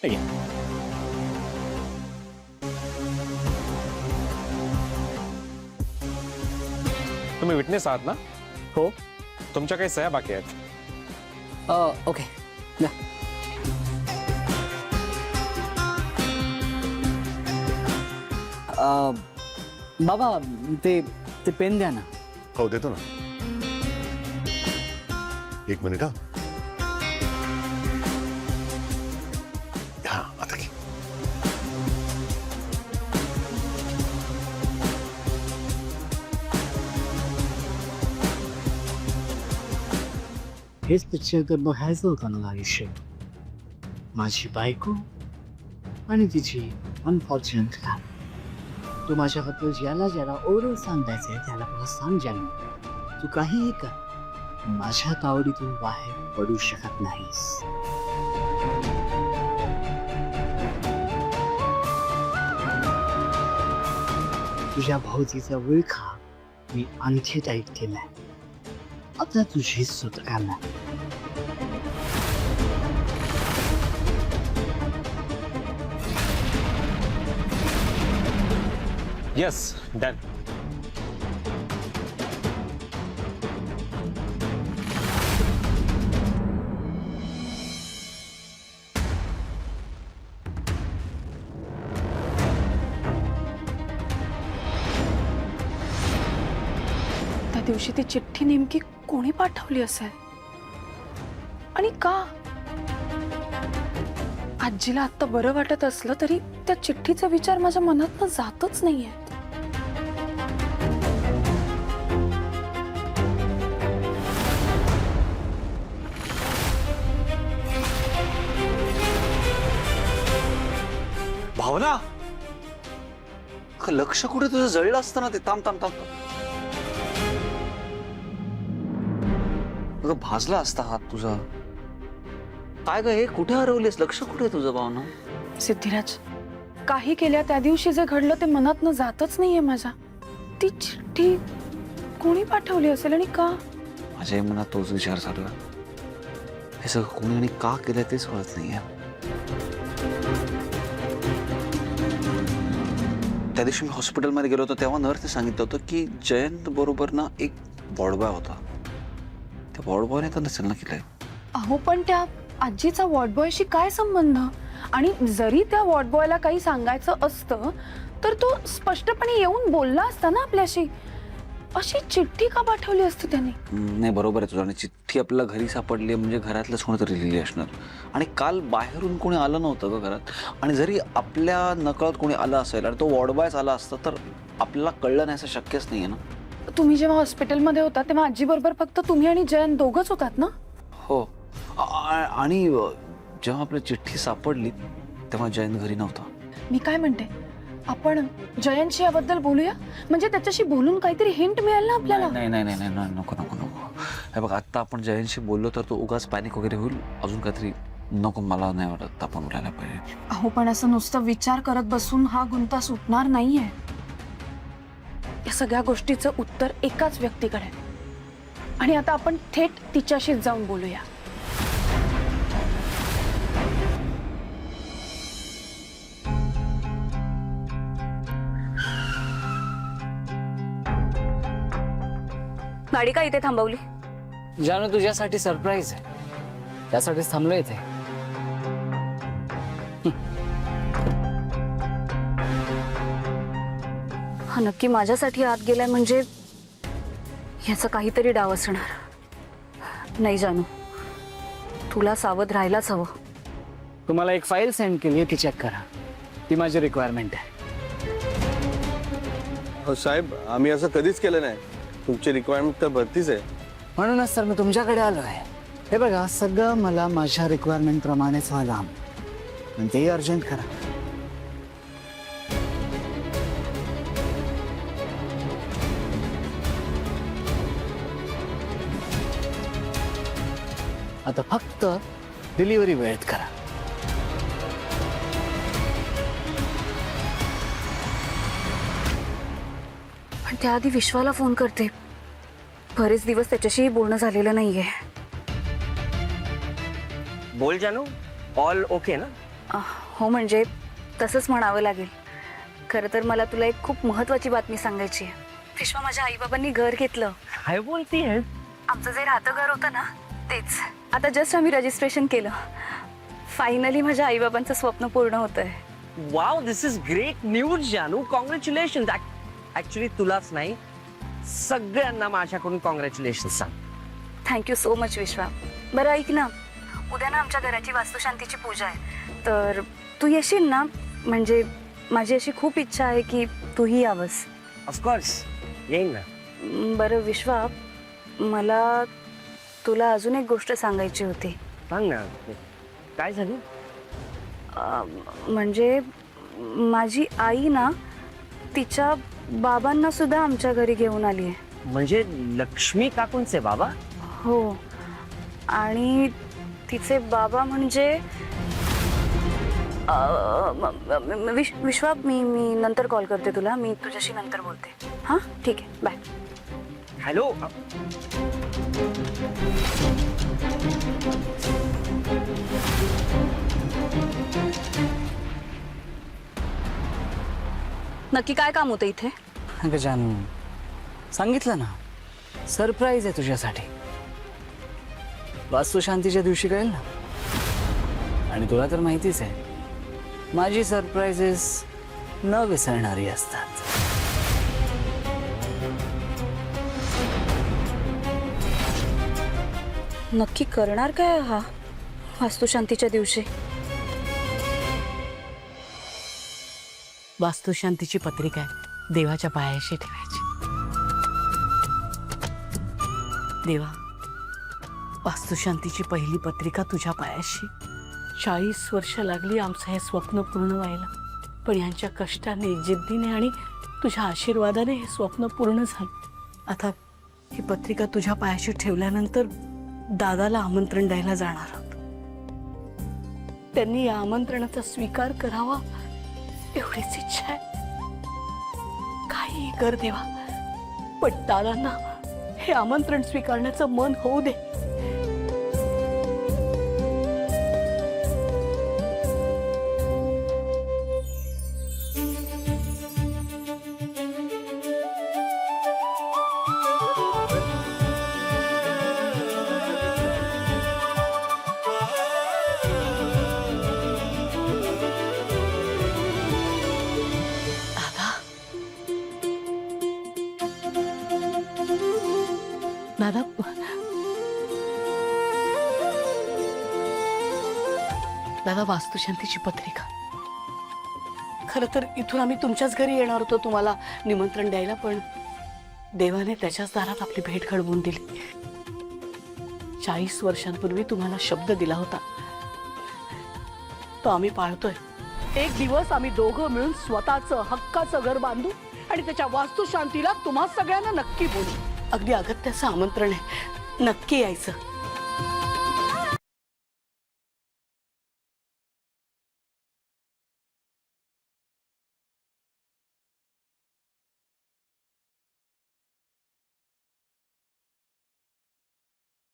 या. तुम्ही विटनेस आहात ना? हो. तुमच्या काही सह्या बाकी आहेत. ओके या. बाबा ते पेन द्या ना. हो देतो ना. एक मिनिट हा आता घे. हेच पिक्चर तर बघायचं होतं ना आयुष्य. माझी बायको आणि तिची अनफॉर्च्युनेट लॅब. तू माझ्याबद्दल ज्याला ज्याला ओरल सांगायचंय त्याला मला सांग. ज्याला तू काहीही कर, माझ्या तावडीतून बाहेर पडू शकत नाहीस. तुझ्या भोवतीचा विळखा मी आणखी टाईट केलाय. आता तुझी सुटका नाही. Yes, done. त्या दिवशी ती चिठ्ठी नेमकी कोणी पाठवली असेल आणि का? आजीला आता बरं वाटत असलं तरी त्या चिठ्ठीचा विचार माझ्या मनातनं जातच नाहीये. भावना, लक्ष कुठे तुझं जळलं असतं ना ते. थांब थांब थांब. अगं भाजला असता हात तुझा. काय ग हे कुठे हरवलीस? लक्ष कुठे तुझं भावना? सिद्धिराज, काही केल्या त्या दिवशी जे घडलं ते मनातनं जातच नाहीये माझ्या. ती चिठ्ठी कोणी पाठवली असेल आणि का? माझ्या मनात तोच विचार चालू आहे. हे सगळं कोणी आणि का केलं तेच कळत नाहीये. त्या दिवशी मी हॉस्पिटलमध्ये गेलो होतो तेव्हा नर्सने सांगितलं होतं की जयंत बरोबर ना एक वॉर्डबॉय होता. त्या वॉर्डबॉयने तर नसेल ना केलंय. अहो पण त्या आजीचा वॉर्डबॉयशी काय संबंध? आणि जरी त्या वॉर्डबॉयला काही सांगायचं असतं तर तो स्पष्टपणे येऊन बोलला असता ना आपल्याशी. अशी चिठ्ठी का पाठवली असती त्याने? नाही बरोबर आहे तुझं. आणि चिठ्ठी आपल्याला घरी सापडली म्हणजे घरातलंच कोणीतरी लिहिली असणार. आणि काल बाहेरून कोणी आलं नव्हतं ग घरात. आणि जरी आपल्या नकळत कोणी आलं असेल आणि तो वॉर्डबॉयच आला असता तर आपल्याला कळलं नाही असं शक्यच नाहीये ना. तुम्ही जेव्हा हॉस्पिटलमध्ये होता तेव्हा आजी बरोबर फक्त तुम्ही आणि जयंत दोघंच होतात ना? हो. आणि जेव्हा आपली चिठ्ठी सापडली तेव्हा जयंत घरी नव्हता. मी काय म्हणते, आपण जयंतशी याबद्दल बोलूया. म्हणजे त्याच्याशी बोलून काहीतरी हिंट मिळेल ना आपल्याला. नाही नाही नाही नाही नको नको नको. हे बघ आता आपण जयंतशी बोललो तर तो उगाच पॅनिक वगैरे होईल. अजून काहीतरी नको. मला नाही वाटत आपण बोलायला पाहिजे. अहो पण असं नुसतं विचार करत बसून हा गुंता सुटणार नाहीये. या सगळ्या गोष्टीचं उत्तर एकाच व्यक्तीकडे आहे. आणि आता आपण थेट तिच्याशीच जाऊन बोलूया. गाडी का इथे थांबवली? जानू तुझ्यासाठी सरप्राईज आहे. त्यासाठीच थांबलो इथे. हा नक्की माझ्यासाठी आत गेलाय म्हणजे याचं काहीतरी डाव असणार. नाही जानू, तुला सावध राहायलाच हवं. तुम्हाला एक फाईल सेंड केली आहे ती चेक करा. ती माझी रिक्वायरमेंट आहे. हो साहेब, आम्ही असं कधीच केलं नाही. तुमची रिक्वायरमेंट तर भरतीच आहे. म्हणूनच तर मी तुमच्याकडे आलो आहे. हे बघा सगळं मला माझ्या रिक्वायरमेंट प्रमाणेच व्हायला हवं. पण तेही अर्जंट करा. आता फक्त डिलिव्हरी वेळेत करा. पण त्याआधी विश्वाला फोन करते. बरेच दिवस त्याच्याशी बोलणं झालेलं नाहीये. बोल जानू, ऑल ओके ना? हो म्हणजे तसंच म्हणावं लागेल. खरं तर मला तुला एक खूप महत्त्वाची बातमी सांगायची आहे. विश्वा, माझ्या आईबाबांनी घर घेतलं. काय बोलतीये? आमचं जे राहतं घर होतं ना तेच. आता जस्ट आम्ही रजिस्ट्रेशन केलं. फायनली माझ्या आईबाबांचं स्वप्न पूर्ण होतंय. Wow, this is great news जानू. कॉंग्रॅच्युलेशन. ऍक्च्युली तुलाच नाही, सगळ्यांना माझ्याकडून कॉंग्रॅच्युलेशन सांग. थँक्यू सो मच विश्वा. बरं ऐक ना, उद्या ना आमच्या घराची वास्तुशांतीची पूजा आहे, तर तू येशील ना? म्हणजे माझी अशी खूप इच्छा आहे की तूही यावंस. ऑफकोर्स येईन ना. बरं विश्वा, मला तुला अजून एक गोष्ट सांगायची होती. सांग ना, काय झालं? म्हणजे माझी आई ना तिच्या बाबांना सुद्धा आमच्या घरी घेऊन आली आहे. म्हणजे लक्ष्मी काकूंचे बाबा? हो, आणि तिचे बाबा म्हणजे विश्वा, मी नंतर कॉल करते तुला. मी तुझ्याशी नंतर बोलते. हां ठीक आहे, बाय. हॅलो. नक्की काय काम होतं इथे? अगं जानू, सांगितलं ना, सरप्राईज आहे तुझ्यासाठी. वास्तुशांतीच्या दिवशी कळेल ना. आणि तुला तर माहितीच आहे, माझी सरप्राईजेस न विसरणारी असतात. नक्की करणार काय हा वास्तुशांतीच्या दिवशी? वास्तुशांतीची पत्रिका आहे, देवाच्या पायाशी ठेवायची. देवा, वास्तुशांतीची पहिली पत्रिका तुझ्या पायाशी. 40 वर्ष लागली आमचं हे स्वप्न पूर्ण व्हायला, पण यांच्या कष्टाने, जिद्दीने आणि तुझ्या आशीर्वादाने हे स्वप्न पूर्ण झालं. आता ही पत्रिका तुझ्या पायाशी ठेवल्यानंतर दादाला आमंत्रण द्यायला जाणार आहोत. त्यांनी या आमंत्रणाचा स्वीकार करावा एवढीच इच्छा आहे. काही कर देवा, पण दादांना हे आमंत्रण स्वीकारण्याचं मन होऊ दे. दादा, दादा, वास्तुशांतीची पत्रिका. खरं तर इथून आम्ही तुमच्याच घरी येणार होतो तुम्हाला निमंत्रण द्यायला, पण देवाने त्याच्याच दारात आपली भेट घडवून दिली. 40 वर्षांपूर्वी तुम्हाला शब्द दिला होता, तो आम्ही पाळतोय. एक दिवस आम्ही दोघं मिळून स्वतःचं हक्काचं घर बांधू आणि त्याच्या वास्तुशांतीला तुम्हा सगळ्यांना नक्की बोलू. अगदी अगत्याचं आमंत्रण आहे, नक्की यायचं.